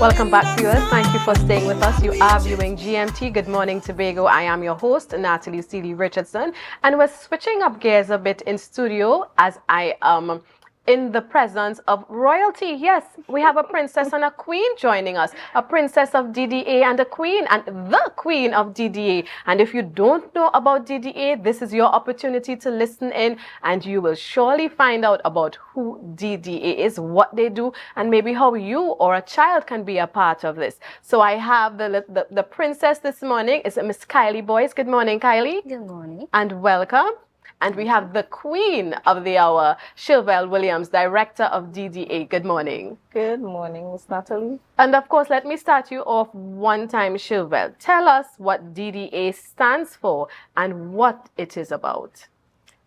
Welcome back, viewers. Thank you for staying with us. You are viewing GMT. Good morning, Tobago. I am your host, Natalie Sealy-Richardson, and we're switching up gears a bit in studio as I am in the presence of royalty. Yes, we have a princess and a queen joining us, a princess of DDA and a queen, and the queen of DDA. And if you don't know about DDA, this is your opportunity to listen in, and you will surely find out about who DDA is, what they do, and maybe how you or a child can be a part of this. So I have the princess this morning is Miss Kylie Boyce. Good morning, Kylie. Good morning. And welcome. And we have the queen of the hour, Shervell Williams, director of DDA. Good morning. Good morning, Miss Natalie. And of course, let me start you off one time, Shervell. Tell us what DDA stands for and what it is about.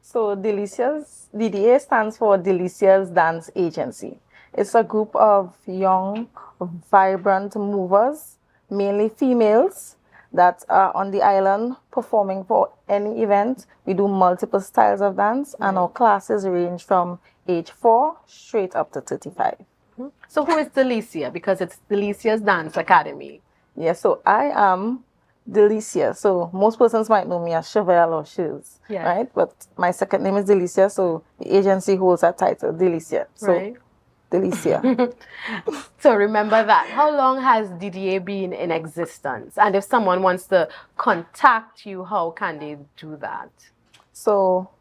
So DDA stands for Delicious Dance Agency. It's a group of young, vibrant movers, mainly females, that are on the island performing for any event. We do multiple styles of dance, and our classes range from age 4 straight up to 35. So who is Delicia? Because it's Delicia's Dance Academy. Yeah, so I am Delicia. So most persons might know me as Shervell or Shiz, right? But my second name is Delicia, so the agency holds that title, Delicia. So right. Delicia. So remember that. How long has DDA been in existence? And if someone wants to contact you, how can they do that? So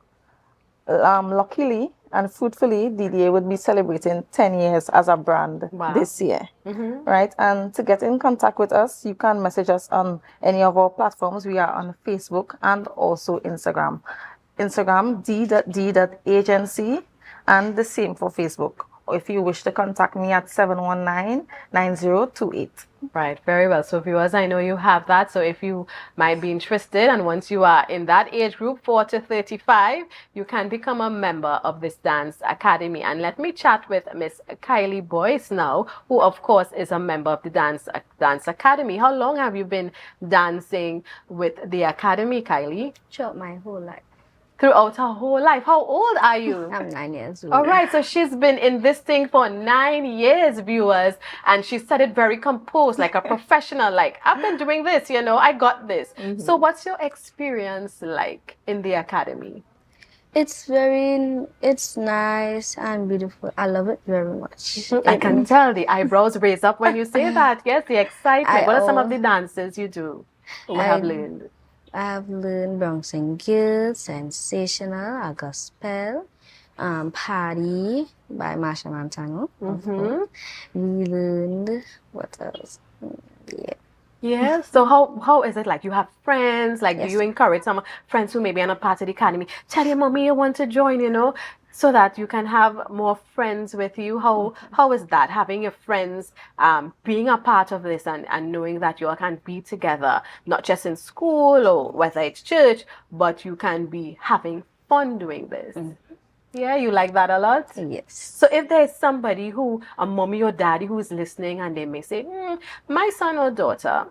luckily and fruitfully, DDA would be celebrating 10 years as a brand this year, right? And to get in contact with us, you can message us on any of our platforms. We are on Facebook and also Instagram. Instagram, d.d.agency, and the same for Facebook. Or if you wish to contact me at 719-9028. Right, very well. So viewers, I know you have that. So if you might be interested, and once you are in that age group, 4 to 35, you can become a member of this dance academy. And let me chat with Miss Kylie Boyce now, who of course is a member of the dance academy. How long have you been dancing with the academy, Kylie? Throughout my whole life. Throughout her whole life. How old are you? I'm 9 years old. All right, so she's been in this thing for 9 years, viewers, and she said it very composed, like a professional, like, I've been doing this, you know, I got this. So what's your experience like in the academy? It's nice and beautiful. I love it very much. I can tell the eyebrows raise up when you say that. Yes, the excitement. What are some of the dances you do or have learned? I have learned bouncing girl, sensational, a gospel, party by Marsha Montano. We learned what else? Yeah. So how is it like? You have friends? Like, Yes. do you encourage some friends who may be on a part of the academy? Tell your mommy you want to join, you know, so that you can have more friends with you. How is that, having your friends being a part of this and knowing that you all can be together, not just in school or whether it's church, but you can be having fun doing this? Yeah, you like that a lot? Yes. So if there's somebody a mommy or daddy who is listening and they may say, my son or daughter,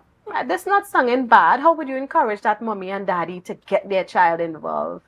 that's not singing bad, how would you encourage that mommy and daddy to get their child involved?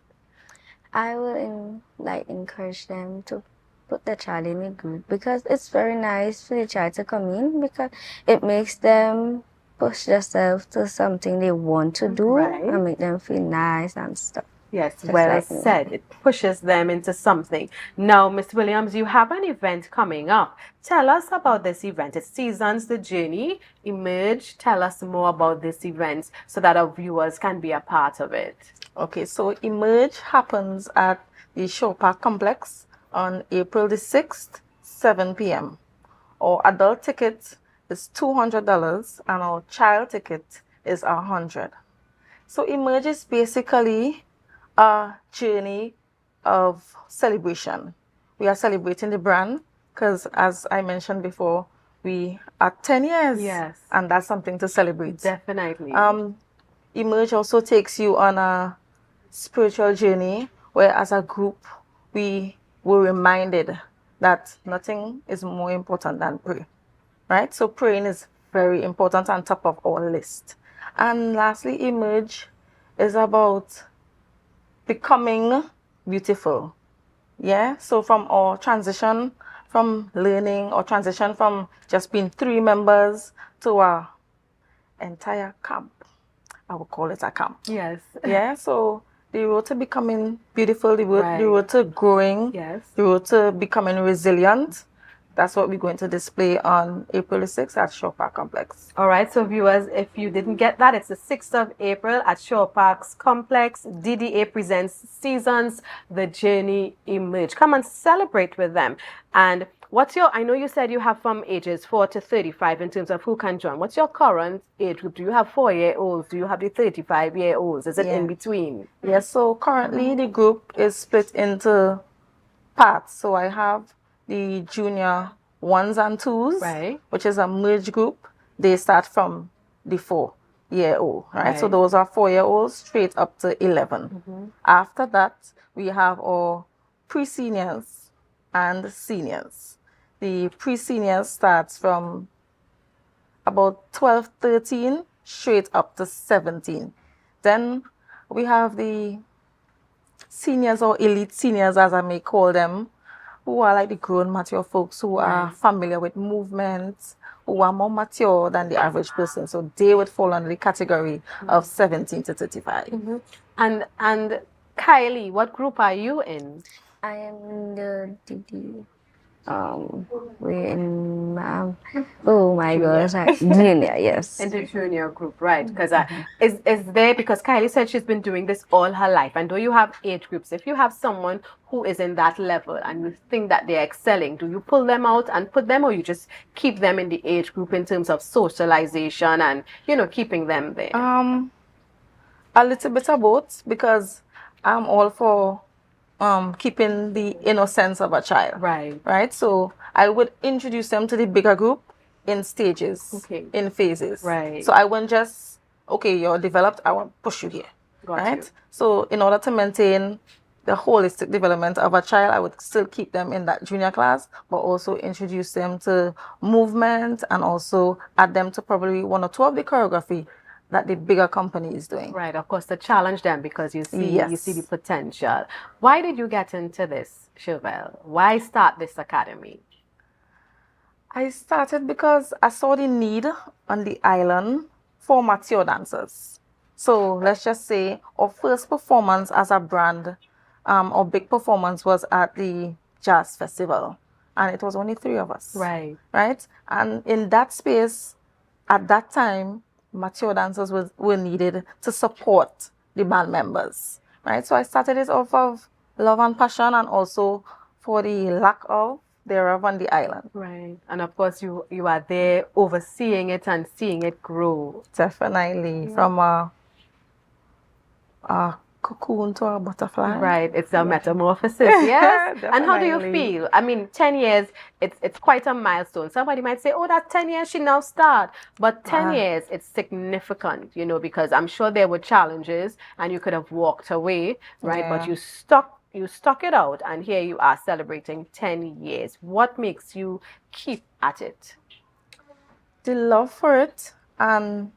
I will encourage them to put the child in a group, because it's very nice for the child to come in, because it makes them push themselves to something they want to do and make them feel nice and stuff. Yes, Just well like said. It pushes them into something. Now, Miss Williams, you have an event coming up. Tell us about this event. It seasons the journey. Emerge. Tell us more about this event so that our viewers can be a part of it. Okay, so Emerge happens at the Shore Park Complex on April the 6th, 7 p.m. Our adult ticket is $200 and our child ticket is $100. So Emerge is basically a journey of celebration. We are celebrating the brand because, as I mentioned before, we are 10 years. Yes. And that's something to celebrate. Definitely. Emerge also takes you on a spiritual journey where, as a group, we were reminded that nothing is more important than prayer, right? So praying is very important, on top of our list. And lastly, Emerge is about becoming beautiful. Yeah, so from our transition from learning or transition from just being 3 members to a entire camp. I would call it a camp. Yes. Yeah, so the road to becoming beautiful, the Right. road to growing, Yes. the road to becoming resilient. That's what we're going to display on April the 6th at Shaw Park Complex. All right, so viewers, if you didn't get that, it's the 6th of April at Shaw Park's Complex. DDA presents Seasons, The Journey Emerge. Come and celebrate with them. And I know you said you have from ages 4 to 35 in terms of who can join. What's your current age group? Do you have 4-year-olds? Do you have the 35-year-olds? Is it in between? Yes, so currently the group is split into parts. So I have the junior 1s and 2s, Right. which is a merge group. They start from the 4-year-old, right? So Right. those are 4-year-olds straight up to 11. After that, we have our pre-seniors and seniors. The pre-seniors starts from about 12, 13, straight up to 17. Then we have the seniors or elite seniors, as I may call them, who are like the grown mature folks who are familiar with movements, who are more mature than the average person. So they would fall under the category of 17 to 35. And Kylie, what group are you in? I am in the DD. We're in oh my gosh, junior, yes. In the junior group, right? Because is there, because Kylie said she's been doing this all her life, and though you have age groups, if you have someone who is in that level and you think that they're excelling, do you pull them out and put them, or you just keep them in the age group in terms of socialization and keeping them there? A little bit of both, because I'm all for keeping the innocence of a child. Right. So I would introduce them to the bigger group in stages, in phases. Right. So I wouldn't just, okay, you're developed, I want to push you here. Got you. So in order to maintain the holistic development of a child, I would still keep them in that junior class, but also introduce them to movement and also add them to probably 1 or 2 of the choreography that the bigger company is doing. Right, of course, to challenge them, because you see the potential. Why did you get into this, Shervell? Why start this academy? I started because I saw the need on the island for mature dancers. So let's just say our first performance as a brand, our big performance was at the Jazz Festival, and it was only 3 of us. Right. And in that space, at that time, mature dancers were needed to support the band members, So I started it off of love and passion, and also for the lack of thereof on the island. Right. And of course, you are there overseeing it and seeing it grow. Definitely. From a cocoon to a butterfly. Right. It's a metamorphosis. Yes. And how do you feel? I mean, 10 years, it's quite a milestone. Somebody might say, oh, that's 10 years, she now start. But 10 years, it's significant, because I'm sure there were challenges and you could have walked away, right? Yeah. But you stuck it out, and here you are celebrating 10 years. What makes you keep at it? The love for it, and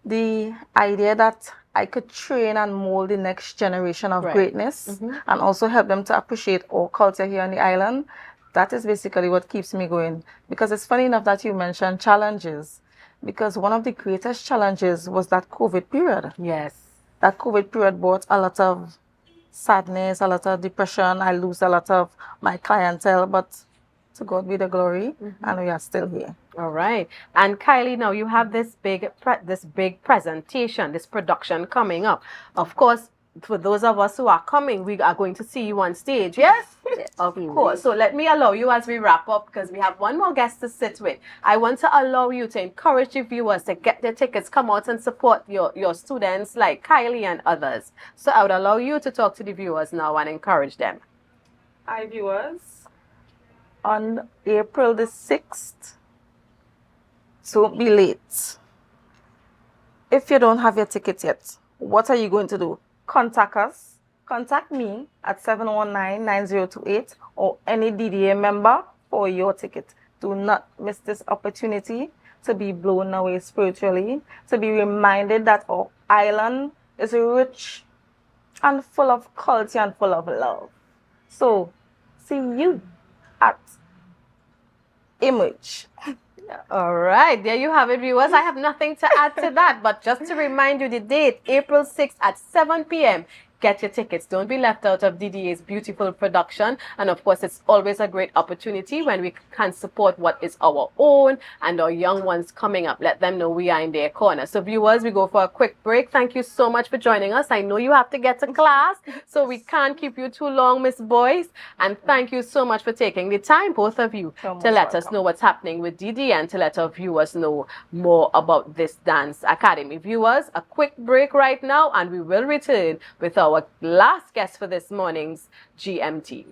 the idea that I could train and mold the next generation of greatness, and also help them to appreciate our culture here on the island. That is basically what keeps me going. Because it's funny enough that you mentioned challenges, because one of the greatest challenges was that COVID period. Yes. That COVID period brought a lot of sadness, a lot of depression. I lose a lot of my clientele, but to God be the glory, and we are still here. All right. And Kylie, now you have this big presentation, this production coming up. Of course, for those of us who are coming, we are going to see you on stage. Yes? Of course. So let me allow you, as we wrap up, because we have one more guest to sit with. I want to allow you to encourage the viewers to get their tickets, come out and support your students like Kylie and others. So I would allow you to talk to the viewers now and encourage them. Hi, viewers. On April the 6th, don't be late. If you don't have your tickets yet, what are you going to do? Contact us. Contact me at 719-9028 or any DDA member for your ticket. Do not miss this opportunity to be blown away spiritually, to be reminded that our island is rich and full of culture and full of love. So, see you at emerge. All right, there you have it, viewers. I have nothing to add to that, but just to remind you the date, April 6th at 7 p.m. Get your tickets. Don't be left out of DDA's beautiful production. And of course, it's always a great opportunity when we can support what is our own and our young ones coming up. Let them know we are in their corner. So viewers, we go for a quick break. Thank you so much for joining us. I know you have to get to class, so we can't keep you too long, Miss Boyce. And thank you so much for taking the time, both of you, to let us know what's happening with DD and to let our viewers know more about this dance academy. Viewers, a quick break right now, and we will return with our last guest for this morning's GMT.